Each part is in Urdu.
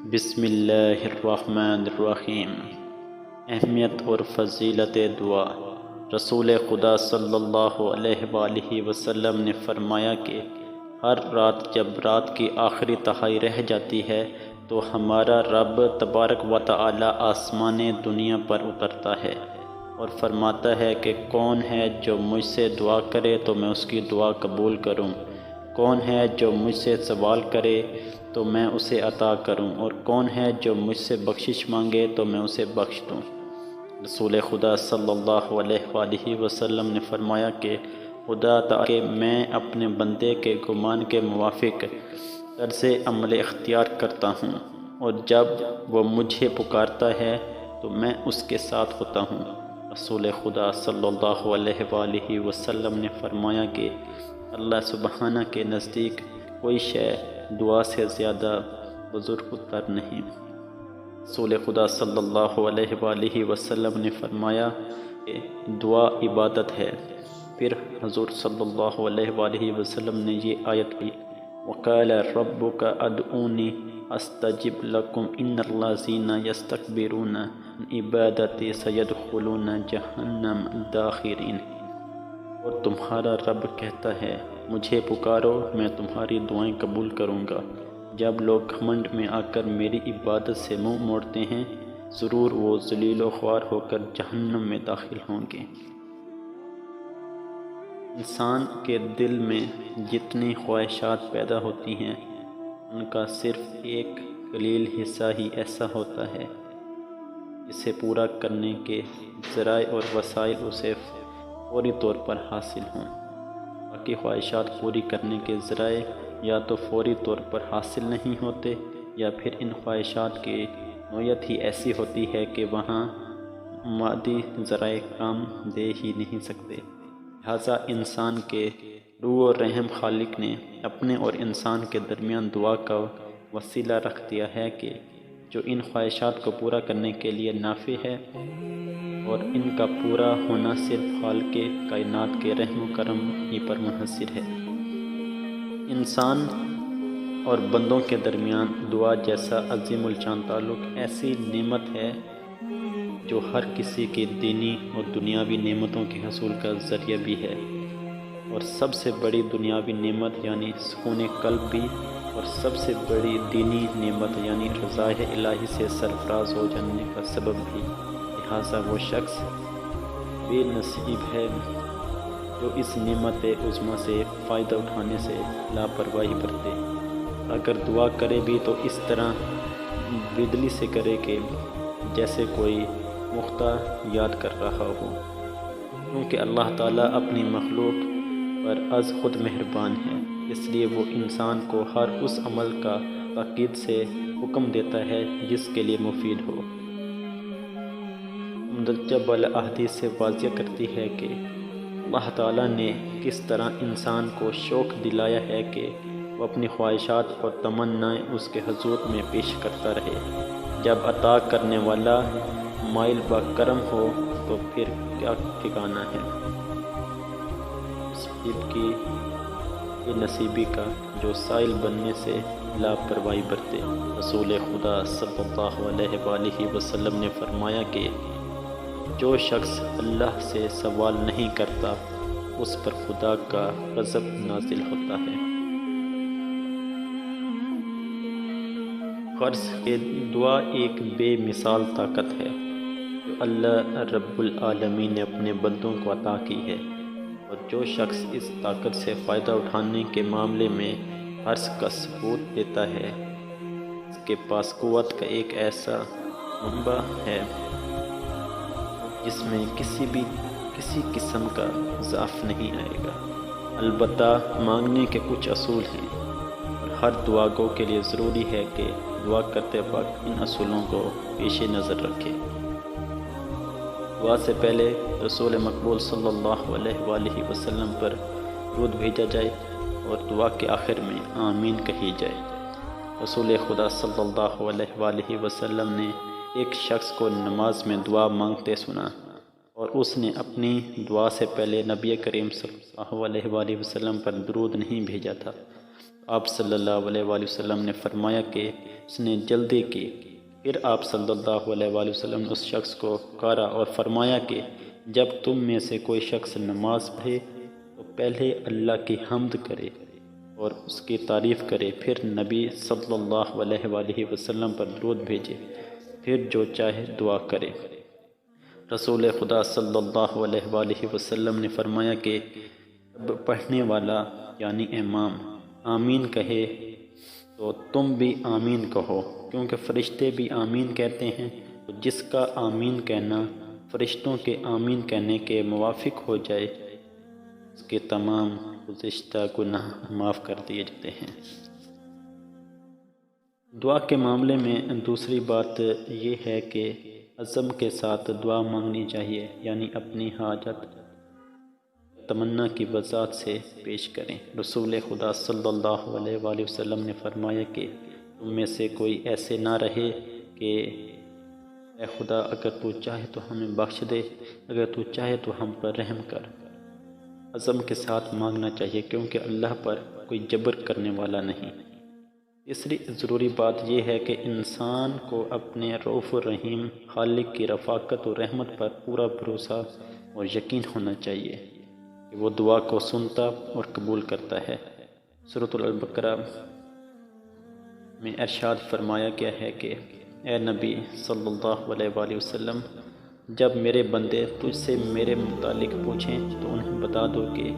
بسم اللہ الرحمن الرحیم۔ اہمیت اور فضیلت دعا۔ رسول خدا صلی اللہ علیہ وآلہ وسلم نے فرمایا کہ ہر رات جب رات کی آخری تہائی رہ جاتی ہے تو ہمارا رب تبارک و تعالی آسمان دنیا پر اترتا ہے اور فرماتا ہے کہ کون ہے جو مجھ سے دعا کرے تو میں اس کی دعا قبول کروں، کون ہے جو مجھ سے سوال کرے تو میں اسے عطا کروں، اور کون ہے جو مجھ سے بخشش مانگے تو میں اسے بخش دوں۔ رسول خدا صلی اللہ علیہ وآلہ وسلم نے فرمایا کہ خدا تعالی کہ میں اپنے بندے کے گمان کے موافق طرز عمل اختیار کرتا ہوں، اور جب وہ مجھے پکارتا ہے تو میں اس کے ساتھ ہوتا ہوں۔ رسول خدا صلی اللہ علیہ وآلہ وسلم نے فرمایا کہ اللہ سبحانہ کے نزدیک کوئی شے دعا سے زیادہ بزرگ تر نہیں۔ رسول خدا صلی اللہ علیہ وآلہ وسلم نے فرمایا کہ دعا عبادت ہے۔ پھر حضور صلی اللہ علیہ وآلہ وسلم نے یہ آیت پڑھی، وَقَالَ رَبُّكَ ادْعُونِي أَسْتَجِبْ لَكُمْ إِنَّ الَّذِينَ يَسْتَكْبِرُونَ عَنْ عِبَادَتِي سَيَدْخُلُونَ جَهَنَّمَ دَاخِرِينَ۔ اور تمہارا رب کہتا ہے مجھے پکارو میں تمہاری دعائیں قبول کروں گا۔ جب لوگ گھمنڈ میں آ کر میری عبادت سے منہ موڑتے ہیں ضرور وہ ذلیل و خوار ہو کر جہنم میں داخل ہوں گے۔ انسان کے دل میں جتنی خواہشات پیدا ہوتی ہیں ان کا صرف ایک قلیل حصہ ہی ایسا ہوتا ہے جسے پورا کرنے کے ذرائع اور وسائل اسے فوری طور پر حاصل ہوں۔ باقی خواہشات پوری کرنے کے ذرائع یا تو فوری طور پر حاصل نہیں ہوتے یا پھر ان خواہشات کی نوعیت ہی ایسی ہوتی ہے کہ وہاں مادی ذرائع کام دے ہی نہیں سکتے۔ لہٰذا انسان کے روح و رحم خالق نے اپنے اور انسان کے درمیان دعا کا وسیلہ رکھ دیا ہے کہ جو ان خواہشات کو پورا کرنے کے لیے نافع ہے، اور ان کا پورا ہونا صرف خالق کائنات کے رحم و کرم ہی پر منحصر ہے۔ انسان اور بندوں کے درمیان دعا جیسا عظیم الشان تعلق ایسی نعمت ہے جو ہر کسی کی دینی اور دنیاوی نعمتوں کے حصول کا ذریعہ بھی ہے، اور سب سے بڑی دنیاوی نعمت یعنی سکون قلب بھی، اور سب سے بڑی دینی نعمت یعنی رضا الہی سے سرفراز ہو جانے کا سبب بھی۔ لہٰذا وہ شخص بے نصیب ہے جو اس نعمت عظمیٰ سے فائدہ اٹھانے سے لاپرواہی برتے۔ اگر دعا کرے بھی تو اس طرح بدلی سے کرے کہ جیسے کوئی مختہ یاد کر رہا ہو، کیونکہ اللہ تعالیٰ اپنی مخلوق پر از خود مہربان ہے، اس لیے وہ انسان کو ہر اس عمل کا تاکید سے حکم دیتا ہے جس کے لیے مفید ہو۔ مندرجہ بالا احادیث سے واضح کرتی ہے کہ اللہ تعالیٰ نے کس طرح انسان کو شوق دلایا ہے کہ وہ اپنی خواہشات اور تمنائیں اس کے حضور میں پیش کرتا رہے۔ جب عطا کرنے والا مائل با کرم ہو تو پھر کیا ٹھکانہ ہے نصیب کی بے نصیبی کا جو سائل بننے سے لاپرواہی برتے۔ رسول خدا صلی اللہ علیہ وآلہ وسلم نے فرمایا کہ جو شخص اللہ سے سوال نہیں کرتا اس پر خدا کا غضب نازل ہوتا ہے۔ فرض کہ دعا ایک بے مثال طاقت ہے جو اللہ رب العالمین نے اپنے بندوں کو عطا کی ہے، اور جو شخص اس طاقت سے فائدہ اٹھانے کے معاملے میں حرص کا ثبوت دیتا ہے اس کے پاس قوت کا ایک ایسا منبع ہے جس میں کسی قسم کا ضعف نہیں آئے گا۔ البتہ مانگنے کے کچھ اصول ہیں، اور ہر دعا گو کے لیے ضروری ہے کہ دعا کرتے وقت ان اصولوں کو پیش نظر رکھے۔ دعا سے پہلے رسول مقبول صلی اللہ علیہ وآلہ وسلم پر درود بھیجا جائے اور دعا کے آخر میں آمین کہی جائے۔ رسول خدا صلی اللہ علیہ وآلہ وسلم نے ایک شخص کو نماز میں دعا مانگتے سنا، اور اس نے اپنی دعا سے پہلے نبی کریم صلی اللہ علیہ وآلہ وسلم پر درود نہیں بھیجا تھا۔ آپ صلی اللہ علیہ وآلہ وسلم نے فرمایا کہ اس نے جلدی کی۔ پھر آپ صلی اللہ علیہ وآلہ وسلم نے اس شخص کو پکارا اور فرمایا کہ جب تم میں سے کوئی شخص نماز پڑھے تو پہلے اللہ کی حمد کرے اور اس کی تعریف کرے، پھر نبی صلی اللہ علیہ وآلہ وسلم پر درود بھیجے، پھر جو چاہے دعا کرے۔ رسول خدا صلی اللہ علیہ وآلہ وسلم نے فرمایا کہ جب پڑھنے والا یعنی امام آمین کہے تو تم بھی آمین کہو، کیونکہ فرشتے بھی آمین کہتے ہیں، تو جس کا آمین کہنا فرشتوں کے آمین کہنے کے موافق ہو جائے اس کے تمام گزشتہ گناہ معاف کر دیے جاتے ہیں۔ دعا کے معاملے میں دوسری بات یہ ہے کہ عزم کے ساتھ دعا مانگنی چاہیے، یعنی اپنی حاجت تمنا کی وضاحت سے پیش کریں۔ رسول خدا صلی اللہ علیہ وآلہ وسلم نے فرمایا کہ تم میں سے کوئی ایسے نہ رہے کہ اے خدا اگر تو چاہے تو ہمیں بخش دے، اگر تو چاہے تو ہم پر رحم کر۔ عزم کے ساتھ مانگنا چاہیے، کیونکہ اللہ پر کوئی جبر کرنے والا نہیں۔ تیسری ضروری بات یہ ہے کہ انسان کو اپنے رؤوف الرحیم خالق کی رفاقت و رحمت پر پورا بھروسہ اور یقین ہونا چاہیے کہ وہ دعا کو سنتا اور قبول کرتا ہے۔ سورۃ البقرہ میں ارشاد فرمایا گیا ہے کہ اے نبی صلی اللہ علیہ وآلہ وسلم، جب میرے بندے تجھ سے میرے متعلق پوچھیں تو انہیں بتا دو کہ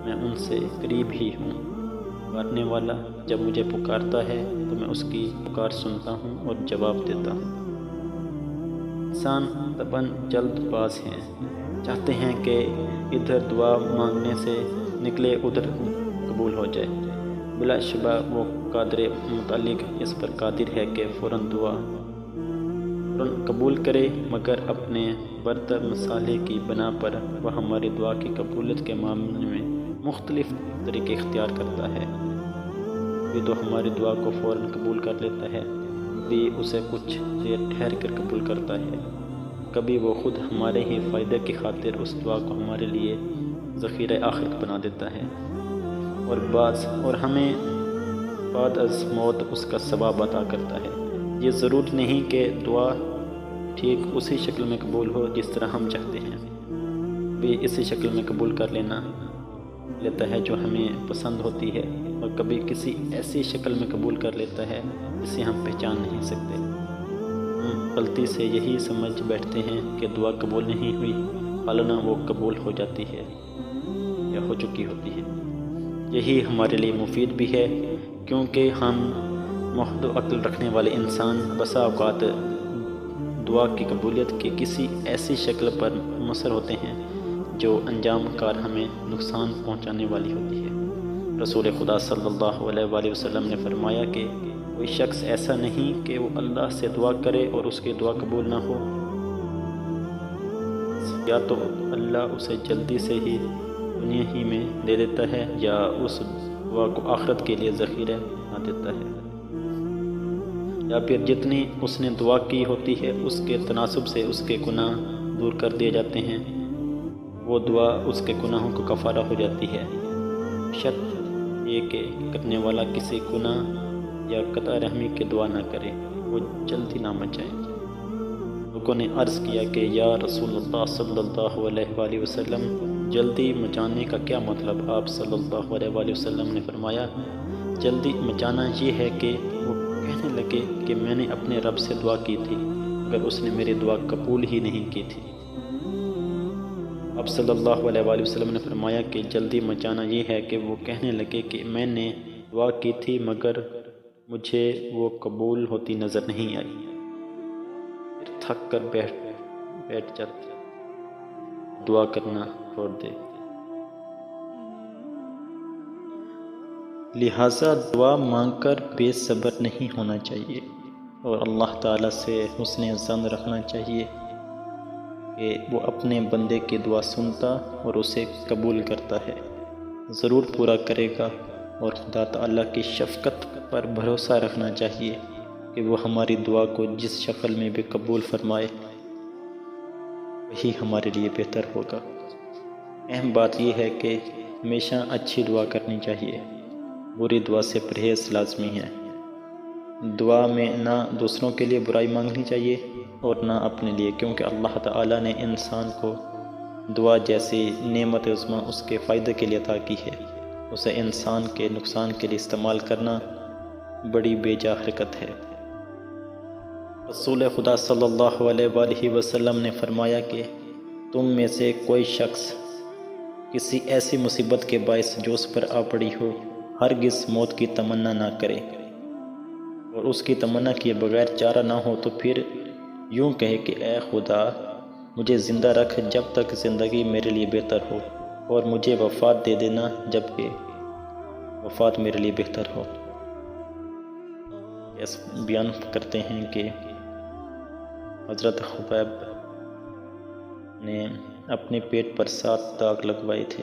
میں ان سے قریب ہی ہوں، پکارنے والا جب مجھے پکارتا ہے تو میں اس کی پکار سنتا ہوں اور جواب دیتا ہوں۔ انسان طبعاً جلد باز ہیں، چاہتے ہیں کہ ادھر دعا مانگنے سے نکلے ادھر قبول ہو جائے۔ بلا شبہ وہ قادر متعلق اس پر قادر ہے کہ فوراً دعا قبول کرے، مگر اپنے برتر مسئلے کی بنا پر وہ ہماری دعا کی قبولیت کے معاملے میں مختلف طریقے اختیار کرتا ہے۔ بھی تو ہماری دعا کو فوراً قبول کر لیتا ہے، بھی اسے کچھ دیر ٹھہر کر قبول کرتا ہے، کبھی وہ خود ہمارے ہی فائدے کی خاطر اس دعا کو ہمارے لیے ذخیرہ آخرت بنا دیتا ہے، اور ہمیں بعد از موت اس کا ثواب عطا کرتا ہے۔ یہ ضروری نہیں کہ دعا ٹھیک اسی شکل میں قبول ہو جس طرح ہم چاہتے ہیں، بھی اسی شکل میں قبول کر لیتا ہے جو ہمیں پسند ہوتی ہے، اور کبھی کسی ایسی شکل میں قبول کر لیتا ہے جسے ہم پہچان نہیں سکتے۔ ہم غلطی سے یہی سمجھ بیٹھتے ہیں کہ دعا قبول نہیں ہوئی، حالانہ وہ قبول ہو جاتی ہے یا ہو چکی ہوتی ہے۔ یہی ہمارے لیے مفید بھی ہے، کیونکہ ہم محض عقل رکھنے والے انسان بسا اوقات دعا کی قبولیت کی کسی ایسی شکل پر مصر ہوتے ہیں جو انجام کار ہمیں نقصان پہنچانے والی ہوتی ہے۔ رسول خدا صلی اللہ علیہ وآلہ وسلم نے فرمایا کہ کوئی شخص ایسا نہیں کہ وہ اللہ سے دعا کرے اور اس کی دعا قبول نہ ہو، یا تو اللہ اسے جلدی سے ہی دنیا ہی میں دے دیتا ہے یا اس دعا کو آخرت کے لیے ذخیرہ بنا دیتا ہے، یا پھر جتنی اس نے دعا کی ہوتی ہے اس کے تناسب سے اس کے گناہ دور کر دیے جاتے ہیں، وہ دعا اس کے گناہوں کو کفارہ ہو جاتی ہے، شرط یہ کہ کرنے والا کسی گناہ یا قطع رحمی کی دعا نہ کرے، وہ جلدی نہ مچائے۔ لوگوں نے عرض کیا کہ یا رسول اللہ صلی اللہ علیہ وآلہ وسلم، جلدی مچانے کا کیا مطلب؟ آپ صلی اللہ علیہ وآلہ وسلم نے فرمایا، جلدی مچانا یہ ہے کہ وہ کہنے لگے کہ میں نے اپنے رب سے دعا کی تھی مگر اس نے میری دعا قبول ہی نہیں کی تھی۔ آپ صلی اللہ علیہ وآلہ وسلم نے فرمایا کہ جلدی مچانا یہ ہے کہ وہ کہنے لگے کہ میں نے دعا کی تھی مگر مجھے وہ قبول ہوتی نظر نہیں آئی، پھر تھک کر بیٹھ جاتے، دعا کرنا چھوڑ دے۔ لہٰذا دعا مانگ کر بے صبر نہیں ہونا چاہیے اور اللہ تعالیٰ سے حسن ظن رکھنا چاہیے کہ وہ اپنے بندے کی دعا سنتا اور اسے قبول کرتا ہے، ضرور پورا کرے گا، اور خدا تعالیٰ کی شفقت پر بھروسہ رکھنا چاہیے کہ وہ ہماری دعا کو جس شکل میں بھی قبول فرمائے وہی ہمارے لیے بہتر ہوگا۔ اہم بات یہ ہے کہ ہمیشہ اچھی دعا کرنی چاہیے، بری دعا سے پرہیز لازمی ہے۔ دعا میں نہ دوسروں کے لیے برائی مانگنی چاہیے اور نہ اپنے لیے، کیونکہ اللہ تعالیٰ نے انسان کو دعا جیسی نعمت عظمیٰ اس کے فائدے کے لیے عطا کی ہے، اسے انسان کے نقصان کے لیے استعمال کرنا بڑی بیجا حرکت ہے۔ رسول خدا صلی اللہ علیہ وآلہ وسلم نے فرمایا کہ تم میں سے کوئی شخص کسی ایسی مصیبت کے باعث جو اس پر آ پڑی ہو ہرگز موت کی تمنا نہ کرے، اور اس کی تمنا کیے بغیر چارہ نہ ہو تو پھر یوں کہے کہ اے خدا مجھے زندہ رکھ جب تک زندگی میرے لیے بہتر ہو، اور مجھے وفات دے دینا جب کہ وفات میرے لیے بہتر ہو۔ اس بیان کرتے ہیں کہ حضرت خبیب نے اپنے پیٹ پر 7 داغ لگوائے تھے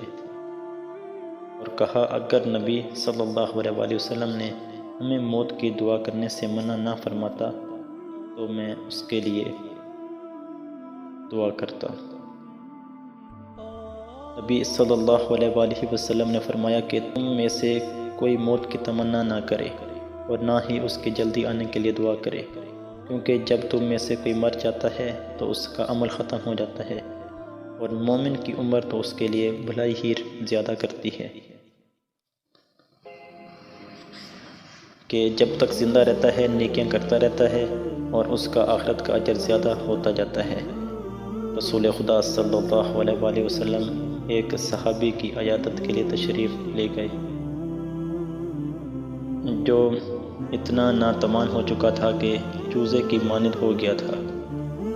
اور کہا اگر نبی صلی اللہ علیہ وآلہ وسلم نے ہمیں موت کی دعا کرنے سے منع نہ فرماتا تو میں اس کے لیے دعا کرتا۔ نبی صلی اللہ علیہ وآلہ وسلم نے فرمایا کہ تم میں سے کوئی موت کی تمنا نہ کرے اور نہ ہی اس کے جلدی آنے کے لیے دعا کرے، کیونکہ جب تم میں سے کوئی مر جاتا ہے تو اس کا عمل ختم ہو جاتا ہے، اور مومن کی عمر تو اس کے لیے بھلائی ہی زیادہ کرتی ہے کہ جب تک زندہ رہتا ہے نیکیاں کرتا رہتا ہے اور اس کا آخرت کا اجر زیادہ ہوتا جاتا ہے۔ رسول خدا صلی اللہ علیہ وآلہ وسلم ایک صحابی کی عیادت کے لیے تشریف لے گئے جو اتنا ناتوان ہو چکا تھا کہ چوزے کی مانند ہو گیا تھا۔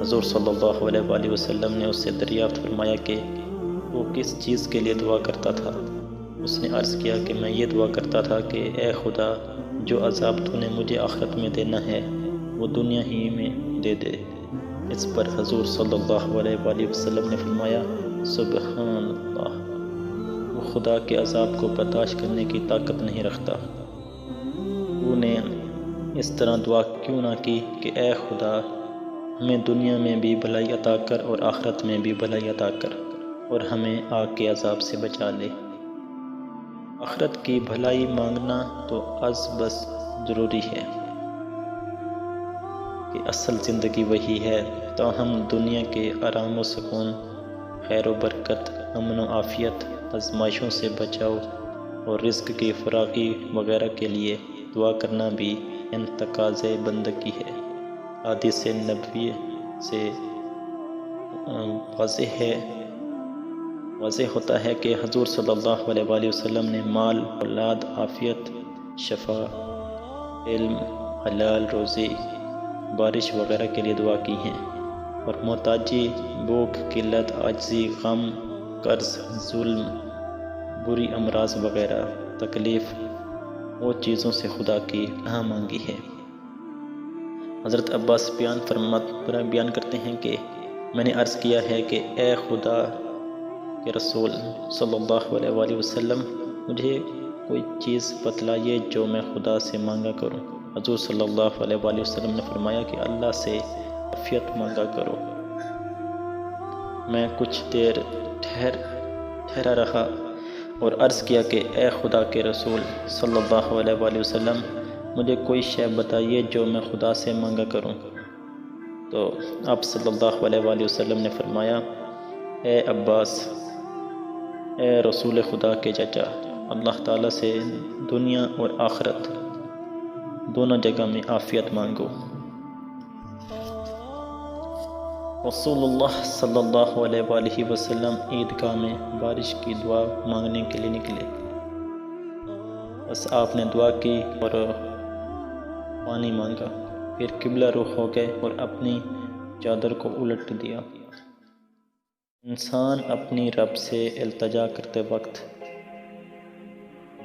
حضور صلی اللہ علیہ وآلہ وسلم نے اس سے دریافت فرمایا کہ وہ کس چیز کے لیے دعا کرتا تھا۔ اس نے عرض کیا کہ میں یہ دعا کرتا تھا کہ اے خدا جو عذاب تو نے مجھے آخرت میں دینا ہے وہ دنیا ہی میں دے دے۔ اس پر حضور صلی اللہ علیہ وآلہ وسلم نے فرمایا سبحان اللہ، وہ خدا کے عذاب کو برداشت کرنے کی طاقت نہیں رکھتا۔ وہ نے اس طرح دعا کیوں نہ کی کہ اے خدا ہمیں دنیا میں بھی بھلائی عطا کر اور آخرت میں بھی بھلائی عطا کر، اور ہمیں آگ کے عذاب سے بچا لے۔ آخرت کی بھلائی مانگنا تو از بس ضروری ہے کہ اصل زندگی وہی ہے، تاہم دنیا کے آرام و سکون، خیر و برکت، امن و عافیت، آزمائشوں سے بچاؤ اور رزق کی فراخی وغیرہ کے لیے دعا کرنا بھی ان تقاضے بندگی ہے۔ حدیث نبوی سے واضح ہوتا ہے کہ حضور صلی اللہ علیہ وآلہ وسلم نے مال، اولاد، عافیت، شفا، علم، حلال روزی، بارش وغیرہ کے لیے دعا کی ہیں، اور محتاجی، بھوک، قلت، عاجزی، غم، قرض، ظلم، بری امراض وغیرہ تکلیف وہ چیزوں سے خدا کی پناہ مانگی ہے۔ حضرت عباس بیان کرتے ہیں کہ میں نے عرض کیا ہے کہ اے خدا کے رسول صلی اللہ علیہ وآلہ وسلم مجھے کوئی چیز بتلائیے جو میں خدا سے مانگا کروں۔ حضور صلی اللہ علیہ وآلہ وسلم نے فرمایا کہ اللہ سے عافیت مانگا کرو۔ میں کچھ دیر ٹھہرا رہا اور عرض کیا کہ اے خدا کے رسول صلی اللہ علیہ وآلہ وسلم مجھے کوئی شے بتائیے جو میں خدا سے مانگا کروں۔ تو آپ صلی اللہ علیہ وآلہ وسلم نے فرمایا اے عباس، اے رسول خدا کے چچا، اللہ تعالیٰ سے دنیا اور آخرت دونوں جگہ میں عافیت مانگو۔ رسول اللہ صلی اللہ علیہ وآلہ وسلم عیدگاہ میں بارش کی دعا مانگنے کے لیے نکلے۔ بس آپ نے دعا کی اور پانی مانگا، پھر قبلہ رخ ہو گئے اور اپنی چادر کو الٹ دیا۔ انسان اپنی رب سے التجا کرتے وقت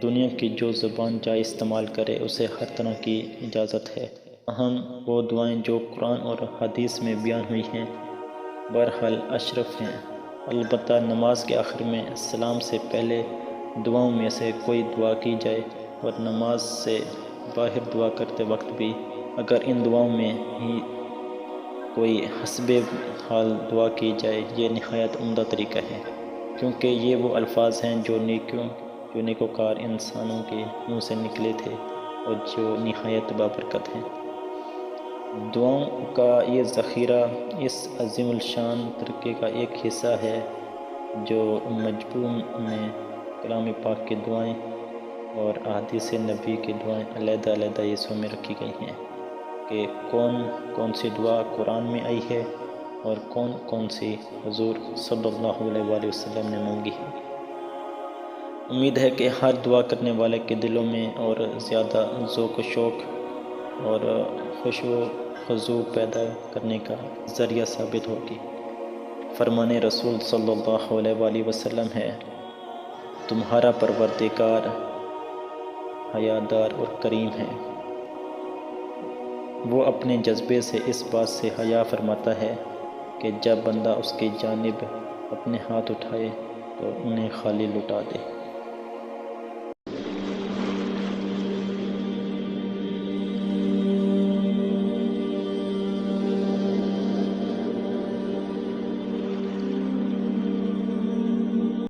دنیا کی جو زبان چاہے استعمال کرے، اسے ہر طرح کی اجازت ہے۔ اہم وہ دعائیں جو قرآن اور حدیث میں بیان ہوئی ہیں بہرحال اشرف ہیں، البتہ نماز کے آخر میں سلام سے پہلے دعاؤں میں سے کوئی دعا کی جائے اور نماز سے باہر دعا کرتے وقت بھی اگر ان دعاؤں میں ہی کوئی حسب حال دعا کی جائے، یہ نہایت عمدہ طریقہ ہے، کیونکہ یہ وہ الفاظ ہیں جو نیکوکار انسانوں کے منہ سے نکلے تھے اور جو نہایت بابرکت ہیں۔ دعاؤں کا یہ ذخیرہ اس عظیم الشان ترکے کا ایک حصہ ہے جو مجموع میں کلام پاک کی دعائیں اور احادیث نبی کی دعائیں علیحدہ علیحدہ حصوں میں رکھی گئی ہیں کہ کون کون سی دعا قرآن میں آئی ہے اور کون کون سی حضور صلی اللہ علیہ وآلہ وسلم نے مانگی ہے۔ امید ہے کہ ہر دعا کرنے والے کے دلوں میں اور زیادہ ذوق و شوق اور خوش و خضوع پیدا کرنے کا ذریعہ ثابت ہوگی۔ فرمان رسول صلی اللہ علیہ وآلہ وسلم ہے، تمہارا پروردگار حیادار اور کریم ہے۔ وہ اپنے جذبے سے اس بات سے حیا فرماتا ہے کہ جب بندہ اس کی جانب اپنے ہاتھ اٹھائے تو انہیں خالی لٹا دے۔